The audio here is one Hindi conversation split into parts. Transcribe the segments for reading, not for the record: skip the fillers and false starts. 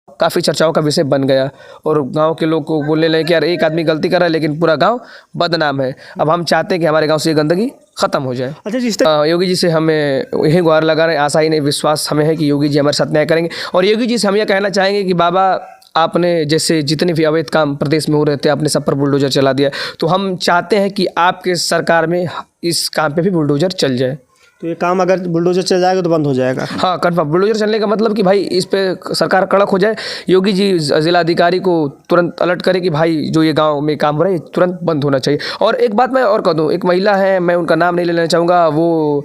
काफ़ी चर्चाओं का विषय बन गया और गांव के लोग को बोलने लगे कि यार एक आदमी गलती कर रहा है लेकिन पूरा गांव बदनाम है। अब हम चाहते हैं कि हमारे गांव से ये गंदगी ख़त्म हो जाए। अच्छा, जिस योगी जी से हमें यही गुहार लगा रहे हैं, आशा ही नहीं विश्वास हमें है कि योगी जी हमारे साथ न्याय करेंगे। और योगी जी से हम यह कहना चाहेंगे कि बाबा, आपने जैसे जितने भी अवैध काम प्रदेश में हो रहे थे आपने सब पर बुलडोजर चला दिया, तो हम चाहते हैं कि आपके सरकार में इस काम पे भी बुलडोजर चल जाए। तो ये काम अगर बुलडोजर चल जाएगा तो बंद हो जाएगा? हाँ, कन्फर्म। बुलडोजर चलने का मतलब कि भाई इस पे सरकार कड़क हो जाए। योगी जी जिलाधिकारी को तुरंत अलर्ट करे कि भाई जो ये गांव में काम हो रहा है तुरंत बंद होना चाहिए। और एक बात मैं और कह दूँ, एक महिला है, मैं उनका नाम नहीं लेना चाहूँगा, वो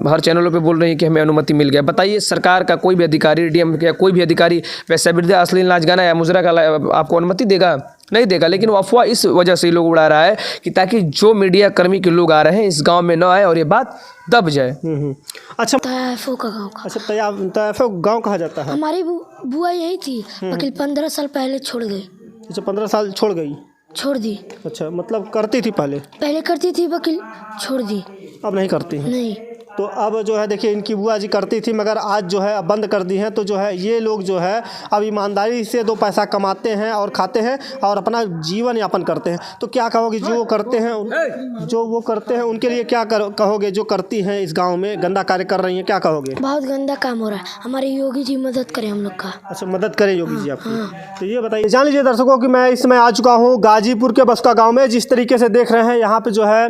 हर चैनलों पे बोल रही है कि हमें अनुमति मिल गया। बताइए, सरकार का कोई भी अधिकारी, डीएम या कोई भी अधिकारी वैश्यावृत्ति, अश्लील नाच गाना या मुजरा का आपको अनुमति देगा? नहीं देगा। लेकिन वो अफवाह इस वजह से लोग उड़ा रहा है कि ताकि जो मीडिया कर्मी के लोग आ रहे हैं इस गांव में न आए और ये बात दब जाए। अच्छा, तैफो का गाँव का। अच्छा, तैफो गाँव कहा जाता है? हमारी बुआ यही थी, वकील 15 साल पहले छोड़ गई। अच्छा, 15 साल छोड़ गई? छोड़ दी। अच्छा, मतलब करती थी पहले करती थी वकील, छोड़ दी। अब नहीं करती है? नहीं। तो अब जो है देखिए, इनकी बुआ जी करती थी मगर आज जो है अब बंद कर दी हैं। तो जो है ये लोग जो है अब ईमानदारी से 2 पैसा कमाते हैं और खाते हैं और अपना जीवन यापन करते हैं। तो क्या कहोगे जो करते हैं जो वो करते हैं उनके लिए क्या कहोगे? जो करती हैं इस गांव में गंदा कार्य कर रही हैं, क्या कहोगे? बहुत गंदा काम हो रहा है, हमारे योगी जी मदद करें हम लोग का। अच्छा, मदद करें योगी जी आपकी। तो ये बताइए, जान लीजिए दर्शकों कि मैं इस समय आ चुका हूँ गाजीपुर के बसुका गाँव में। जिस तरीके से देख रहे हैं यहाँ पर जो है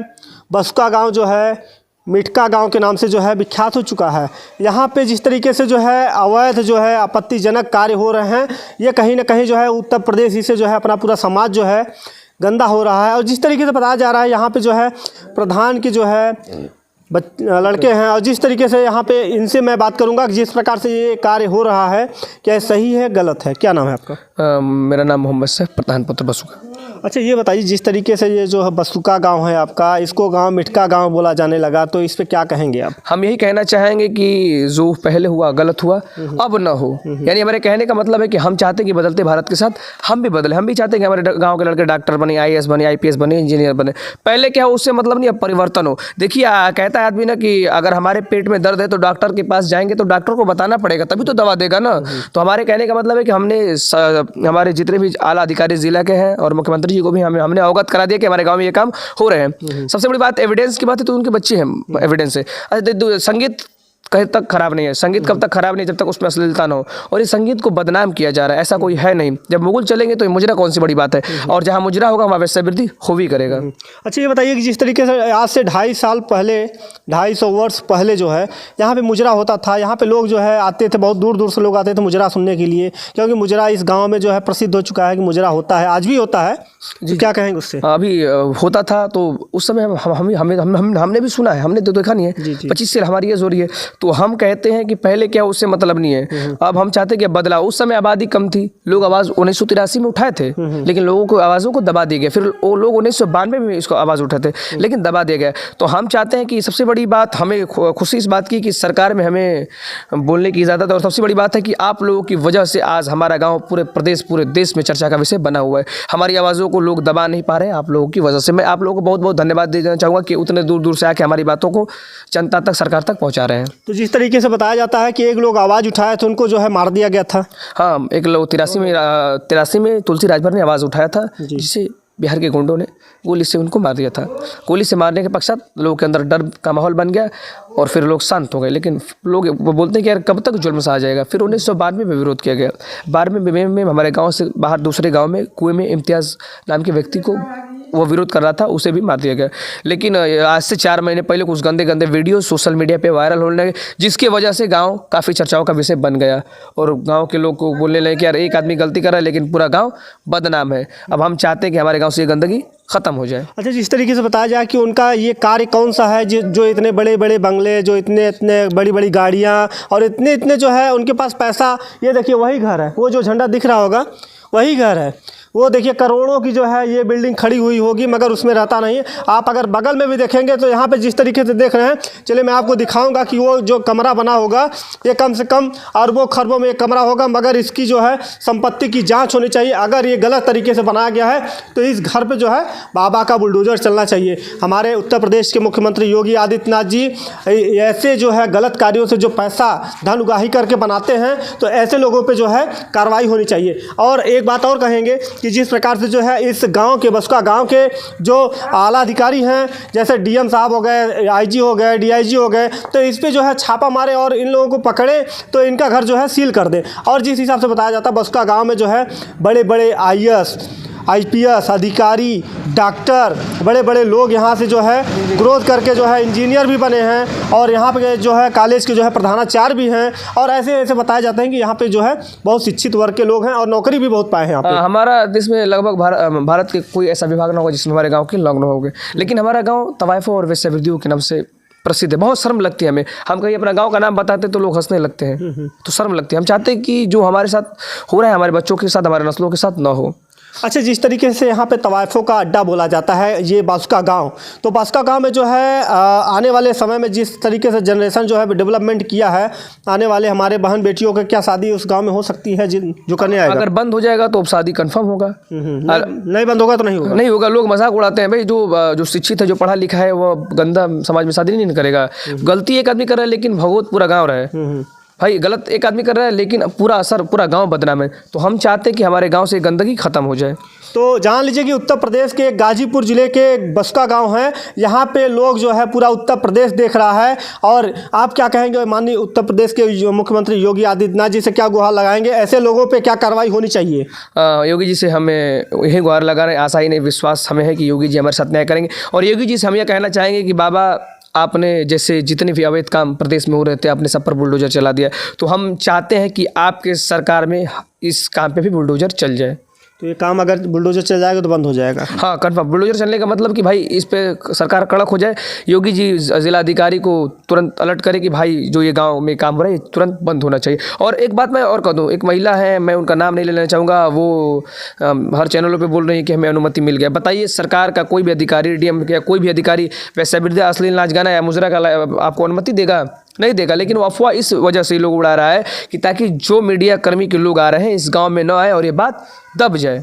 बसुका गाँव जो है मिटका गांव के नाम से जो है विख्यात हो चुका है। यहाँ पे जिस तरीके से जो है अवैध जो है आपत्तिजनक कार्य हो रहे हैं, ये कहीं ना कहीं जो है उत्तर प्रदेश ही से जो है अपना पूरा समाज जो है गंदा हो रहा है। और जिस तरीके से बताया जा रहा है यहाँ पे जो है प्रधान की जो है लड़के हैं, और जिस तरीके से यहाँ पे इनसे मैं बात करूँगा कि जिस प्रकार से ये कार्य हो रहा है क्या सही है गलत है? क्या नाम है आपका? मेरा नाम मोहम्मद सैफ, प्रधान पुत्र बसुका। अच्छा, ये बताइए, जिस तरीके से ये जो है बसुका गांव है आपका, इसको गांव मिटका गांव बोला जाने लगा, तो इस पे क्या कहेंगे आप? हम यही कहना चाहेंगे कि जो पहले हुआ गलत हुआ, अब ना हो। यानी हमारे कहने का मतलब है कि हम चाहते हैं कि बदलते भारत के साथ हम भी बदले। हम भी चाहते हैं कि हमारे गांव के लड़के डॉक्टर बने, IAS बने, IPS बने, इंजीनियर बने। पहले क्या हो, उससे मतलब नहीं, अब परिवर्तन हो। देखिए, कहता है आदमी ना कि अगर हमारे पेट में दर्द है तो डॉक्टर के पास जाएंगे तो डॉक्टर को बताना पड़ेगा, तभी तो दवा देगा ना। तो हमारे कहने का मतलब है कि हमने हमारे जितने भी आला अधिकारी जिला के हैं और मुख्यमंत्री जी को भी हमने अवगत करा दिया कि हमारे गांव में ये काम हो रहे हैं। सबसे बड़ी बात एविडेंस की बात है, तो उनके बच्चे हैं एविडेंस है। अच्छा, संगीत कहीं तक खराब नहीं है। संगीत कब तक खराब नहीं, जब तक उसमें अश्लीलता ना हो। और इस संगीत को बदनाम किया जा रहा है, ऐसा कोई है नहीं। जब मुगल चलेंगे तो मुजरा कौन सी बड़ी बात है, और जहाँ मुजरा होगा वहाँ वैश्यावृत्ति हो भी करेगा। अच्छा, ये बताइए कि जिस तरीके से आज से 250 साल पहले, 250 वर्ष पहले जो है यहाँ पे मुजरा होता था, यहाँ पे लोग जो है आते थे, बहुत दूर दूर से लोग आते थे मुजरा सुनने के लिए, क्योंकि मुजरा इस गाँव में जो है प्रसिद्ध हो चुका है कि मुजरा होता है, आज भी होता है जी। क्या कहेंगे उससे? अभी होता था तो उस समय हमने भी सुना है, हमने तो देखा नहीं है। 25 से हमारी एज हो रही है, तो हम कहते हैं कि पहले क्या उससे मतलब नहीं है। अब हम चाहते हैं कि बदलाव। उस समय आबादी कम थी, लोग आवाज़ 1983 में उठाए थे, लेकिन लोगों को आवाज़ों को दबा दिया गया। फिर वो लोग 1992 में इसको आवाज़ उठाए थे, लेकिन दबा दिया गया। तो हम चाहते हैं कि सबसे बड़ी बात, हमें खुशी इस बात की कि सरकार में हमें बोलने की इजाज़त है। और सबसे बड़ी बात है कि आप लोगों की वजह से आज हमारा गाँव पूरे प्रदेश, पूरे देश में चर्चा का विषय बना हुआ है। हमारी आवाज़ों को लोग दबा नहीं पा रहे, आप लोगों की वजह से। मैं आप लोगों को बहुत बहुत धन्यवाद देना चाहूँगा कि उतने दूर दूर से आके हमारी बातों को जनता तक, सरकार तक पहुँचा रहे हैं। तो जिस तरीके से बताया जाता है कि एक लोग आवाज़ उठाए थे, उनको जो है मार दिया गया था। हाँ, एक लोग 83 में तुलसी राजभर ने आवाज़ उठाया था, जिसे बिहार के गुंडों ने गोली से उनको मार दिया था। गोली से मारने के पश्चात लोगों के अंदर डर का माहौल बन गया और फिर लोग शांत हो गए। लेकिन लोग वो बोलते हैं कि यार कब तक जुल्म सा आ जाएगा। फिर 1992 में विरोध किया गया। 12वें में हमारे गांव से बाहर दूसरे गांव में कुएं में इम्तियाज़ नाम के व्यक्ति को वो विरोध कर रहा था, उसे भी मार दिया गया। लेकिन आज से 4 महीने पहले कुछ गंदे गंदे वीडियो सोशल मीडिया पे वायरल होने लगे, जिसकी वजह से गांव काफ़ी चर्चाओं का विषय बन गया और गांव के लोग को बोलने लगे कि यार एक आदमी गलती कर रहा है लेकिन पूरा गांव बदनाम है। अब हम चाहते हैं कि हमारे गांव से ये गंदगी ख़त्म हो जाए। अच्छा, जिस तरीके से बताया जाए कि उनका ये कार्य कौन सा है जो इतने बड़े बड़े बंगले, जो इतने बड़ी बड़ी गाड़ियाँ और इतने जो है उनके पास पैसा, ये देखिए वही घर है, वो जो झंडा दिख रहा होगा वही घर है। वो देखिए करोड़ों की जो है ये बिल्डिंग खड़ी हुई होगी, मगर उसमें रहता नहीं है। आप अगर बगल में भी देखेंगे तो यहाँ पे जिस तरीके से देख रहे हैं, चलिए मैं आपको दिखाऊंगा कि वो जो कमरा बना होगा ये कम से कम अरबों खरबों में एक कमरा होगा, मगर इसकी जो है संपत्ति की जांच होनी चाहिए। अगर ये गलत तरीके से बनाया गया है तो इस घर पे जो है बाबा का बुलडोजर चलना चाहिए। हमारे उत्तर प्रदेश के मुख्यमंत्री योगी आदित्यनाथ जी ऐसे जो है गलत कार्यों से जो पैसा धन उगाही करके बनाते हैं, तो ऐसे लोगों पे जो है कार्रवाई होनी चाहिए। और एक बात और कहेंगे कि जिस प्रकार से जो है इस गांव के बसका गांव के जो आला अधिकारी हैं, जैसे डीएम साहब हो गए, आईजी हो गए, डीआईजी हो गए, तो इस पे जो है छापा मारे और इन लोगों को पकड़े तो इनका घर जो है सील कर दें। और जिस हिसाब से बताया जाता है बसका गांव में जो है बड़े बड़े आईएएस आईपीएस अधिकारी, डॉक्टर, बड़े बड़े लोग यहाँ से जो है ग्रोथ करके जो है इंजीनियर भी बने हैं, और यहाँ पे जो है कॉलेज के जो है प्रधानाचार्य भी हैं, और ऐसे ऐसे बताया जाता है कि यहाँ पे जो है बहुत शिक्षित वर्ग के लोग हैं और नौकरी भी बहुत पाए हैं यहाँ पे। हमारा देश में लगभग भारत के कोई ऐसा विभाग ना होगा जिसमें हमारे गाँव के लोग न होंगे, लेकिन हमारा गाँव तवाइफों और वेश्यावृत्तियों के नाम से प्रसिद्ध है। बहुत शर्म लगती है हमें, हम कहीं अपना गांव का नाम बताते तो लोग हंसने लगते हैं, तो शर्म लगती है। हम चाहते हैं कि जो हमारे साथ हो रहा है हमारे बच्चों के साथ, हमारे नस्लों के साथ ना हो। अच्छा, जिस तरीके से यहाँ पे तवाइफों का अड्डा बोला जाता है ये बासुका गांव, तो बासुका गांव में जो है आने वाले समय में जिस तरीके से जनरेशन जो है डेवलपमेंट किया है, आने वाले हमारे बहन बेटियों के क्या शादी उस गांव में हो सकती है जो करने आएगा? अगर बंद हो जाएगा तो शादी कंफर्म होगा, नहीं बंद होगा तो नहीं होगा। नहीं होगा। लोग मजाक उड़ाते हैं भाई, जो शिक्षित है, जो पढ़ा लिखा है, वो गंदा समाज में शादी नहीं करेगा। गलती एक आदमी कर रहा है लेकिन भगवत पूरा गाँव रहे। भाई गलत एक आदमी कर रहा है लेकिन पूरा असर पूरा गांव बदनाम है। तो हम चाहते हैं कि हमारे गांव से गंदगी खत्म हो जाए। तो जान लीजिए कि उत्तर प्रदेश के गाजीपुर ज़िले के बसका गांव है, यहाँ पे लोग जो है पूरा उत्तर प्रदेश देख रहा है। और आप क्या कहेंगे माननीय उत्तर प्रदेश के मुख्यमंत्री योगी आदित्यनाथ जी से क्या गुहार लगाएंगे? ऐसे लोगों पे क्या कार्रवाई होनी चाहिए? योगी जी से हमें यही गुहार लगा रहे हैं, आशा ही नहीं विश्वास हमें है कि योगी जी हमारे साथ न्याय करेंगे। और योगी जी से हम यह कहना चाहेंगे कि बाबा आपने जैसे जितने भी अवैध काम प्रदेश में हो रहे थे आपने सब पर बुलडोजर चला दिया, तो हम चाहते हैं कि आपके सरकार में इस काम पे भी बुलडोजर चल जाए। तो ये काम अगर बुलडोजर चल जाएगा तो बंद हो जाएगा? हाँ कन्फर्म। बुलडोजर चलने का मतलब कि भाई इस पे सरकार कड़क हो जाए। योगी जी जिलाधिकारी को तुरंत अलर्ट करे कि भाई जो ये गांव में काम हो रहा है तुरंत बंद होना चाहिए। और एक बात मैं और कह दूँ, एक महिला है, मैं उनका नाम नहीं लेना चाहूँगा, वो हर चैनलों पे बोल रही है कि हमें अनुमति मिल गया। बताइए सरकार का कोई भी अधिकारी, डीएम या कोई भी अधिकारी वेश्यावृत्ति, अश्लील नाच गाना या मुजरा का आपको अनुमति देगा? नहीं देगा। लेकिन वो अफवाह इस वजह से लोग उड़ा रहा है कि ताकि जो मीडिया कर्मी के लोग आ रहे हैं इस गांव में न आए और ये बात दब जाए।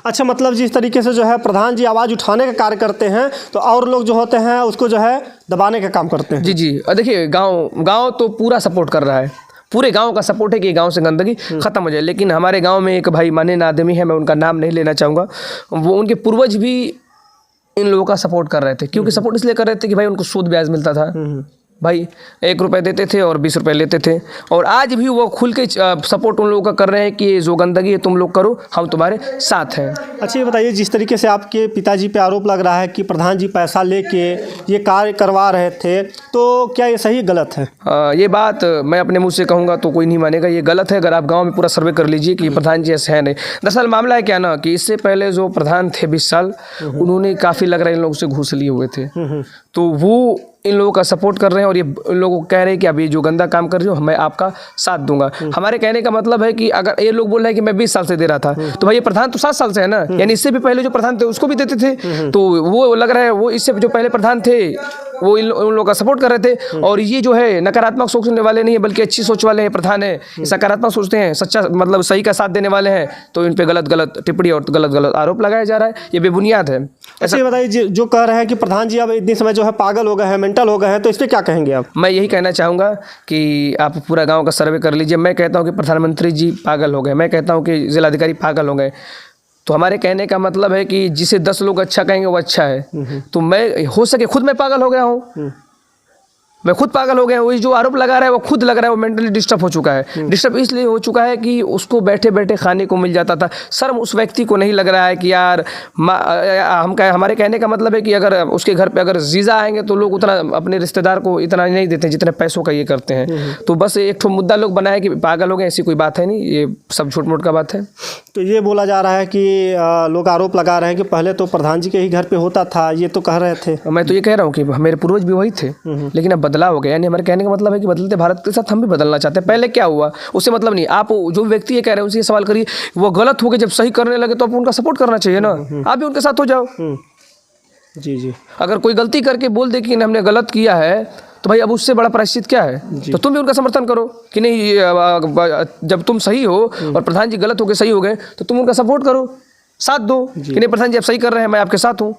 अच्छा, मतलब जिस तरीके से जो है प्रधान जी आवाज़ उठाने का कार्य करते हैं तो और लोग जो होते हैं उसको जो है दबाने का काम करते हैं। जी जी। और देखिए गांव तो पूरा सपोर्ट कर रहा है, पूरे गांव का सपोर्ट है कि गांव से गंदगी खत्म हो जाए। लेकिन हमारे गांव में एक भाई माने आदमी है, मैं उनका नाम नहीं लेना चाहूँगा, वो उनके पूर्वज भी इन लोगों का सपोर्ट कर रहे थे। क्योंकि सपोर्ट इसलिए कर रहे थे कि भाई उनको सूद ब्याज मिलता था। भाई 1 रुपये देते थे और 20 रुपये लेते थे। और आज भी वो खुल के सपोर्ट उन लोगों का कर रहे हैं कि जो गंदगी है तुम लोग करो, हम तुम्हारे साथ हैं। अच्छा, ये बताइए जिस तरीके से आपके पिताजी पे आरोप लग रहा है कि प्रधान जी पैसा लेके ये कार्य करवा रहे थे, तो क्या ये सही गलत है? ये बात मैं अपने मुँह से कहूँगा तो कोई नहीं मानेगा, ये गलत है। अगर आप गाँव में पूरा सर्वे कर लीजिए कि प्रधान जी ऐसे है नहीं। दरअसल मामला है क्या ना कि इससे पहले जो प्रधान थे 20 साल, उन्होंने काफ़ी लग रहा है इन लोगों से घूस लिए हुए थे, तो वो इन लोगों का सपोर्ट कर रहे हैं और ये इन लोगों को कह रहे हैं कि अभी जो गंदा काम कर रही हो मैं आपका साथ दूंगा। हमारे कहने का मतलब है कि अगर ये लोग बोल रहे हैं कि मैं 20 साल से दे रहा था, तो भाई ये प्रधान तो 7 साल से है ना, यानी इससे भी पहले जो प्रधान थे उसको भी देते थे। तो वो लग रहा है वो इससे जो पहले प्रधान थे वो इन लोगों का सपोर्ट कर रहे थे। और ये जो है नकारात्मक सोचने वाले नहीं है बल्कि अच्छी सोच वाले हैं प्रधान है, सकारात्मक सोचते हैं, सच्चा मतलब सही का साथ देने वाले हैं, तो इन पे गलत टिप्पणी और गलत आरोप लगाया जा रहा है, ये बेबुनियाद है। ऐसे बताइए जो कह रहे हैं कि प्रधान जी अब इतने समय जो है पागल हो गए हैं, मेंटल हो गए हैं, तो इस पर क्या कहेंगे आप? मैं यही कहना चाहूँगा कि आप पूरा गांव का सर्वे कर लीजिए। मैं कहता हूँ कि प्रधानमंत्री जी पागल हो गए, मैं कहता हूँ कि जिलाधिकारी पागल हो गए। तो हमारे कहने का मतलब है कि जिसे 10 लोग अच्छा कहेंगे वो अच्छा है। तो मैं हो सके खुद मैं पागल हो गया हूँ, मैं खुद पागल हो गया। वही जो आरोप लगा रहा है वो खुद लग रहा है वो मेंटली डिस्टर्ब हो चुका है। डिस्टर्ब इसलिए हो चुका है कि उसको बैठे बैठे खाने को मिल जाता था। शर्म उस व्यक्ति को नहीं लग रहा है कि यार हमारे कहने का मतलब है कि अगर उसके घर पे अगर जीजा आएंगे तो लोग उतना अपने रिश्तेदार को इतना नहीं देते जितने पैसों का ये करते हैं। तो बस एक ठो मुद्दा लोग बनाया कि पागल हो गए, ऐसी कोई बात है नहीं, ये सब झूठ मूठ का बात है। तो ये बोला जा रहा है कि लोग आरोप लगा रहे हैं कि पहले तो प्रधान जी के ही घर पे होता था, ये तो कह रहे थे। मैं तो ये कह रहा हूँ कि मेरे पूर्वज भी वही थे, लेकिन अब बदलाव हो गया। यानी हमारे कहने का मतलब है कि बदलते भारत के साथ हम भी बदलना चाहते हैं। पहले क्या हुआ उससे मतलब नहीं, आप जो व्यक्ति ये कह रहे हैं उनसे सवाल करिए, वो गलत हो गए जब सही करने लगे तो आप उनका सपोर्ट करना चाहिए ना, आप भी उनके साथ हो जाओ। जी जी। अगर कोई गलती करके बोल दे कि हमने गलत किया है तो भाई अब उससे बड़ा प्रायश्चित क्या है, तो तुम भी उनका समर्थन करो कि नहीं, जब तुम सही हो और प्रधान जी गलत हो गए सही हो गए तो तुम उनका सपोर्ट करो, साथ दो कि नहीं प्रधान जी आप सही कर रहे हैं, मैं आपके साथ हूँ।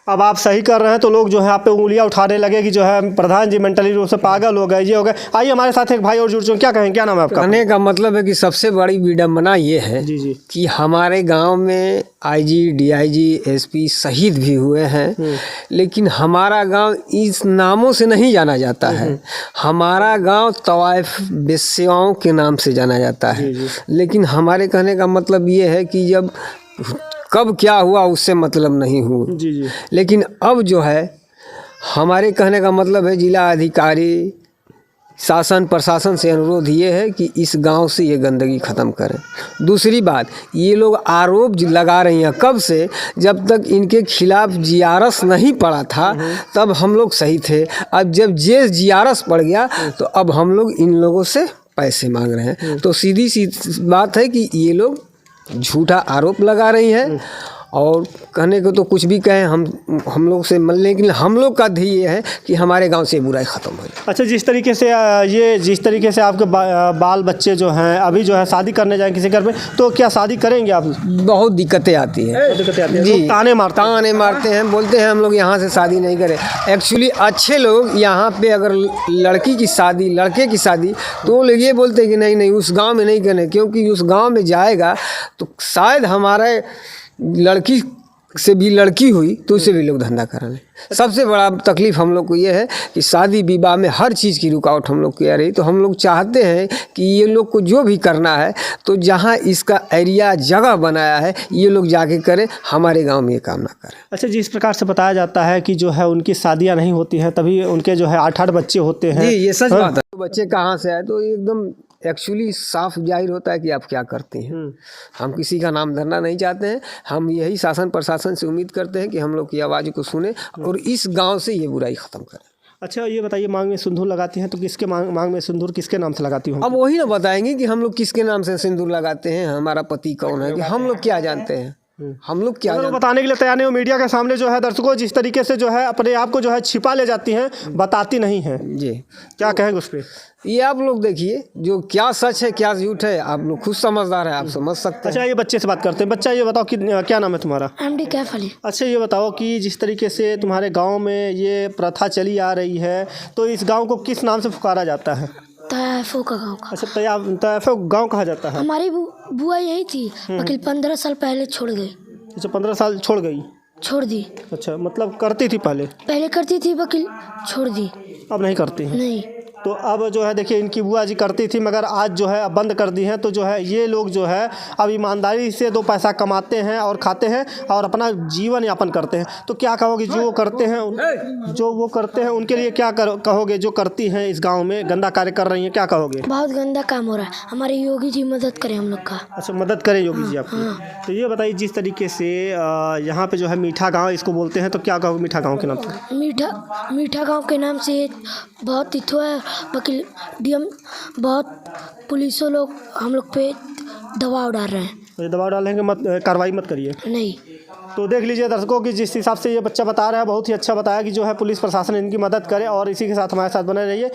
अब आप सही कर रहे हैं तो लोग जो है आप पे उंगलियां उठाने लगे कि जो है प्रधान जी मेंटली रूप से पागल हो गए, ये हो गए। आइए हमारे साथ एक भाई और जुड़ चुके, क्या कहें, क्या नाम है आपका? कहने का मतलब है कि सबसे बड़ी विडम्बना ये है जी जी। कि हमारे गांव में आईजी, डीआईजी, एसपी शहीद भी हुए हैं, लेकिन हमारा गांव इस नामों से नहीं जाना जाता है। हमारा गांव तवाइफ बेस्याओं के नाम से जाना जाता है। लेकिन हमारे कहने का मतलब ये है कि जब कब क्या हुआ उससे मतलब नहीं हुआ। जी जी। लेकिन अब जो है हमारे कहने का मतलब है जिला अधिकारी, शासन प्रशासन से अनुरोध ये है कि इस गांव से ये गंदगी ख़त्म करें। दूसरी बात, ये लोग आरोप लगा रही हैं कब से, जब तक इनके खिलाफ जीआरएस नहीं पड़ा था तब हम लोग सही थे। अब जब जीआरएस पड़ गया तो अब हम लोग इन लोगों से पैसे मांग रहे हैं। तो सीधी सी बात है कि ये लोग झूठा आरोप लगा रही हैं। और कहने को तो कुछ भी कहें हम लोग से, लेकिन हम लोग का ध्येय ये है कि हमारे गांव से बुराई ख़त्म हो जाए। अच्छा, जिस तरीके से आपके बाल बच्चे जो हैं अभी जो है शादी करने जाएं किसी घर में, तो क्या शादी करेंगे आप? बहुत दिक्कतें आती हैं। दिक्कतें आती हैं, जी, लोग ताने मारते हैं, बोलते हैं हम लोग यहाँ से शादी नहीं करें। एक्चुअली अच्छे लोग यहाँ पे अगर लड़की की शादी, लड़के की शादी, तो वो लोग ये बोलते हैं कि नहीं नहीं उस गाँव में नहीं करें, क्योंकि उस गाँव में जाएगा तो शायद हमारे लड़की से भी लड़की हुई तो उससे भी लोग धंधा करा लें। सबसे बड़ा तकलीफ़ हम लोग को ये है कि शादी विवाह में हर चीज़ की रुकावट हम लोग की आ रही। तो हम लोग चाहते हैं कि ये लोग को जो भी करना है तो जहाँ इसका एरिया जगह बनाया है ये लोग जाके करें, हमारे गांव में ये काम ना करें। अच्छा, जिस प्रकार से बताया जाता है कि जो है उनकी शादियां नहीं होती हैं तभी उनके जो है 8-8 बच्चे होते हैं। जी, ये सच बात है। तो बच्चे कहाँ से आए, तो एकदम एक्चुअली साफ जाहिर होता है कि आप क्या करते हैं। हम किसी का नाम धरना नहीं चाहते हैं। हम यही शासन प्रशासन से उम्मीद करते हैं कि हम लोग की आवाज़ को सुने और इस गांव से ये बुराई ख़त्म करें। अच्छा, ये बताइए, मांग में सिंदूर लगाती हैं तो किसके मांग में सिंदूर किसके नाम से लगाती हूँ? अब वही ना बताएंगे कि हम लोग किसके नाम से सिंदूर लगाते हैं, हमारा पति कौन है, कि हम लोग क्या जानते हैं। हम लोग क्या बताने के लिए तैयार नहीं हो। मीडिया के सामने जो है दर्शकों जिस तरीके से जो है अपने आप को जो है छिपा ले जाती हैं, बताती नहीं हैं। जी, क्या कहेंगे उस पर? ये आप लोग देखिए, जो क्या सच है क्या झूठ है आप लोग खुद समझदार हैं, आप समझ सकते हैं। अच्छा, ये बच्चे से बात करते हैं। बच्चा, ये बताओ कि क्या नाम है तुम्हारा? एमडी कैफ अली। अच्छा, ये बताओ कि जिस तरीके से तुम्हारे गांव में ये प्रथा चली आ रही है तो इस गांव को किस नाम से पुकारा जाता है? तैफो का गाँव का। अच्छा, तैफो गांव कहा जाता है। हमारी बुआ यही थी, वकील 15 साल पहले छोड़ गई। अच्छा, 15 साल छोड़ गई, छोड़ दी। अच्छा, मतलब करती थी पहले करती थी वकील, छोड़ दी। अब नहीं करती हैं? नहीं। तो अब जो है देखिए, इनकी बुआ जी करती थी मगर आज जो है अब बंद कर दी हैं। तो जो है ये लोग जो है अब ईमानदारी से 2 पैसा कमाते हैं और खाते हैं और अपना जीवन यापन करते हैं। तो क्या कहोगे जो वो करते हैं उनके लिए क्या कहोगे, जो करती हैं इस गांव में गंदा कार्य कर रही हैं, क्या कहोगे? बहुत गंदा काम हो रहा है, हमारे योगी जी मदद करें हम लोग का। अच्छा, मदद करें योगी जी आपकी। तो ये बताइए, जिस तरीके से यहाँ पे जो है मीठा गाँव इसको बोलते हैं, तो क्या कहोगे मीठा गाँव के नाम से? मीठा गाँव के नाम से बहुत इथो है, वकील डीएम बहुत पुलिसों लोग हम लोग पे दबाव डाल रहे हैं। दबाव डालेंगे, मत कार्रवाई मत करिए। नहीं। तो देख लीजिए दर्शकों कि जिस हिसाब से ये बच्चा बता रहा है, बहुत ही अच्छा बताया कि जो है पुलिस प्रशासन इनकी मदद करे। और इसी के साथ हमारे साथ बने रहिए।